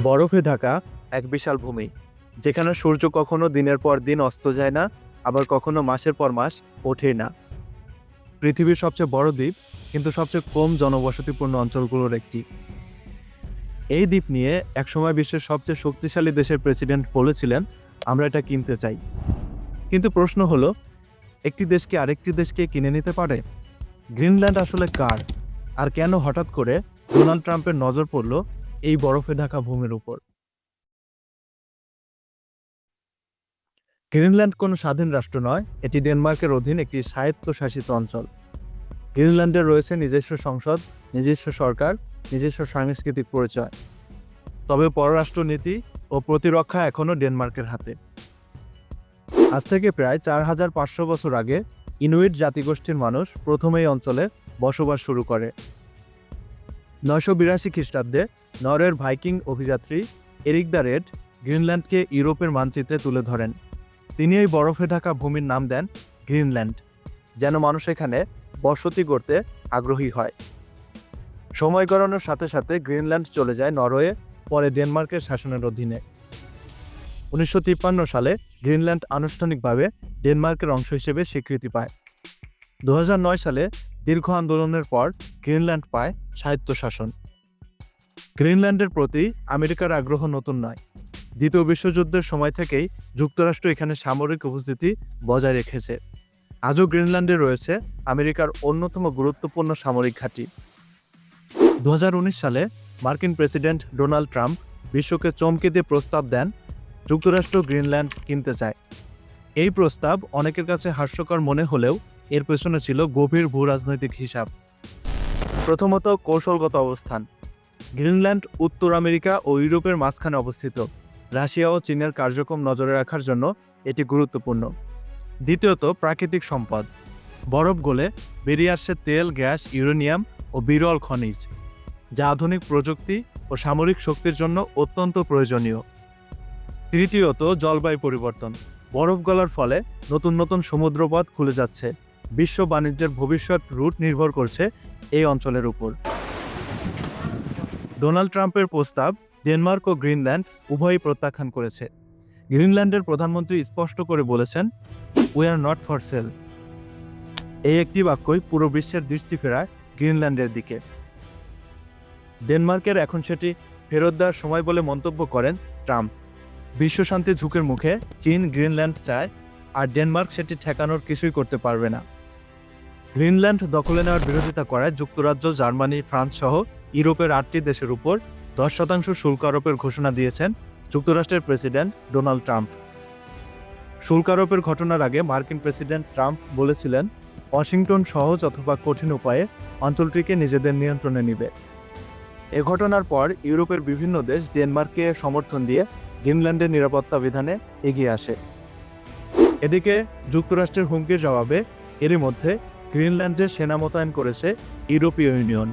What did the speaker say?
বরফে ঢাকা এক বিশাল ভূমি, যেখানে সূর্য কখনো দিনের পর দিন অস্ত যায় না, আবার কখনো মাসের পর মাস ওঠেই না। পৃথিবীর সবচেয়ে বড় দ্বীপ, কিন্তু সবচেয়ে কম জনবসতিপূর্ণ অঞ্চলগুলোর একটি। এই দ্বীপ নিয়ে একসময় বিশ্বের সবচেয়ে শক্তিশালী দেশের প্রেসিডেন্ট বলেছিলেন, আমরা এটা কিনতে চাই। কিন্তু প্রশ্ন হলো, একটি দেশ কি আরেকটি দেশকে কিনে নিতে পারে? গ্রিনল্যান্ড আসলে কার, আর কেন হঠাৎ করে ডোনাল্ড ট্রাম্পের নজর পড়ল এই বরফে ঢাকা ভূমির উপর? গ্রিনল্যান্ড কোনো স্বাধীন রাষ্ট্র নয়, এটি ডেনমার্কের অধীন একটি স্বায়ত্তশাসিত অঞ্চল। গ্রিনল্যান্ডের রয়েছে নিজস্ব সংসদ, নিজস্ব সরকার, নিজস্ব সাংস্কৃতিক পরিচয়। তবে পররাষ্ট্রনীতি ও প্রতিরক্ষা এখনও ডেনমার্কের হাতে। আজ থেকে প্রায় 4500 বছর আগে ইনুইট জাতিগোষ্ঠীর মানুষ প্রথম এই অঞ্চলে বসবাস শুরু করে। 982 খ্রিস্টাব্দে নরওয়ের ভাইকিং অভিযাত্রী এরিক দ্য রেড গ্রিনল্যান্ডকে ইউরোপের মানচিত্রে তুলে ধরেন। তিনি এই বরফে ঢাকা ভূমির নাম দেন গ্রিনল্যান্ড, যেন মানুষ এখানে বসতি গড়তে আগ্রহী হয়। সময় গড়ানোর সাথে সাথে গ্রিনল্যান্ড চলে যায় নরওয়ে, পরে ডেনমার্কের শাসনের অধীনে। 1953 সালে গ্রিনল্যান্ড আনুষ্ঠানিকভাবে ডেনমার্কের অংশ হিসেবে স্বীকৃতি পায়। 2009 সালে দীর্ঘ আন্দোলনের পর গ্রিনল্যান্ড পায় স্বায়ত্তশাসন। গ্রিনল্যান্ডের প্রতি আমেরিকার আগ্রহ নতুন নয়। দ্বিতীয় বিশ্বযুদ্ধের সময় থেকেই যুক্তরাষ্ট্র এখানে সামরিক উপস্থিতি বজায় রেখেছে। আজও গ্রিনল্যান্ডে রয়েছে আমেরিকার অন্যতম গুরুত্বপূর্ণ সামরিক ঘাঁটি। 2019 সালে মার্কিন প্রেসিডেন্ট ডোনাল্ড ট্রাম্প বিশ্বকে চমকে দিয়ে প্রস্তাব দেন, যুক্তরাষ্ট্র গ্রিনল্যান্ড কিনতে চায়। এই প্রস্তাব অনেকের কাছে হাস্যকর মনে হলেও এর পেছনে ছিল গভীর ভূরাজনৈতিক হিসাব। প্রথমত, কৌশলগত অবস্থান। গ্রিনল্যান্ড উত্তর আমেরিকা ও ইউরোপের মাঝখানে অবস্থিত। রাশিয়া ও চীনের কার্যক্রম নজরে রাখার জন্য এটি গুরুত্বপূর্ণ। দ্বিতীয়ত, প্রাকৃতিক সম্পদ। বরফ গলে বেরিয়ে আসছে তেল, গ্যাস, ইউরেনিয়াম ও বিরল খনিজ, যা আধুনিক প্রযুক্তি ও সামরিক শক্তির জন্য অত্যন্ত প্রয়োজনীয়। তৃতীয়ত, জলবায়ু পরিবর্তন। বরফ গলার ফলে নতুন নতুন সমুদ্রপথ খুলে যাচ্ছে। বিশ্ব বাণিজ্যের ভবিষ্যৎ রুট নির্ভর করছে এই অঞ্চলের উপর। ডোনাল্ড ট্রাম্পের প্রস্তাব ডেনমার্ক ও গ্রিনল্যান্ড উভয়ই প্রত্যাখ্যান করেছে। গ্রিনল্যান্ডের প্রধানমন্ত্রী স্পষ্ট করে বলেছেন, we are not for sale. এই একটি বাক্যই পুরো বিশ্বের দৃষ্টি ফেরায় গ্রিনল্যান্ডের দিকে। ডেনমার্কের এখন সেটি ফেরত দেওয়ার সময় বলে মন্তব্য করেন ট্রাম্প। বিশ্বশান্তি ঝুঁকির মুখে চীন গ্রিনল্যান্ড চায়, আর ডেনমার্ক সেটি ঠেকানোর কিছুই করতে পারবে না। গ্রিনল্যান্ড দখলে নেওয়ার বিরোধিতা করায় যুক্তরাজ্য, জার্মানি, ফ্রান্স সহ ইউরোপের 8টি দেশের উপর 10% শুল্ক আরোপের ঘোষণা দিয়েছেন যুক্তরাষ্ট্রের প্রেসিডেন্ট ডোনাল্ড ট্রাম্প। শুল্ক আরোপের ঘটনার আগে মার্কিন প্রেসিডেন্ট ট্রাম্প বলেছিলেন, ওয়াশিংটন সহজ অথবা কঠিন উপায়ে অঞ্চলটিকে নিজেদের নিয়ন্ত্রণে নিবে। এ ঘটনার পর ইউরোপের বিভিন্ন দেশ ডেনমার্ককে সমর্থন দিয়ে গ্রিনল্যান্ডের নিরাপত্তা বিধানে এগিয়ে আসে। এদিকে যুক্তরাষ্ট্রের হুমকির জবাবে এরই মধ্যে গ্রিনল্যান্ডে সেনা মোতায়েন করেছে ইউরোপীয় ইউনিয়ন।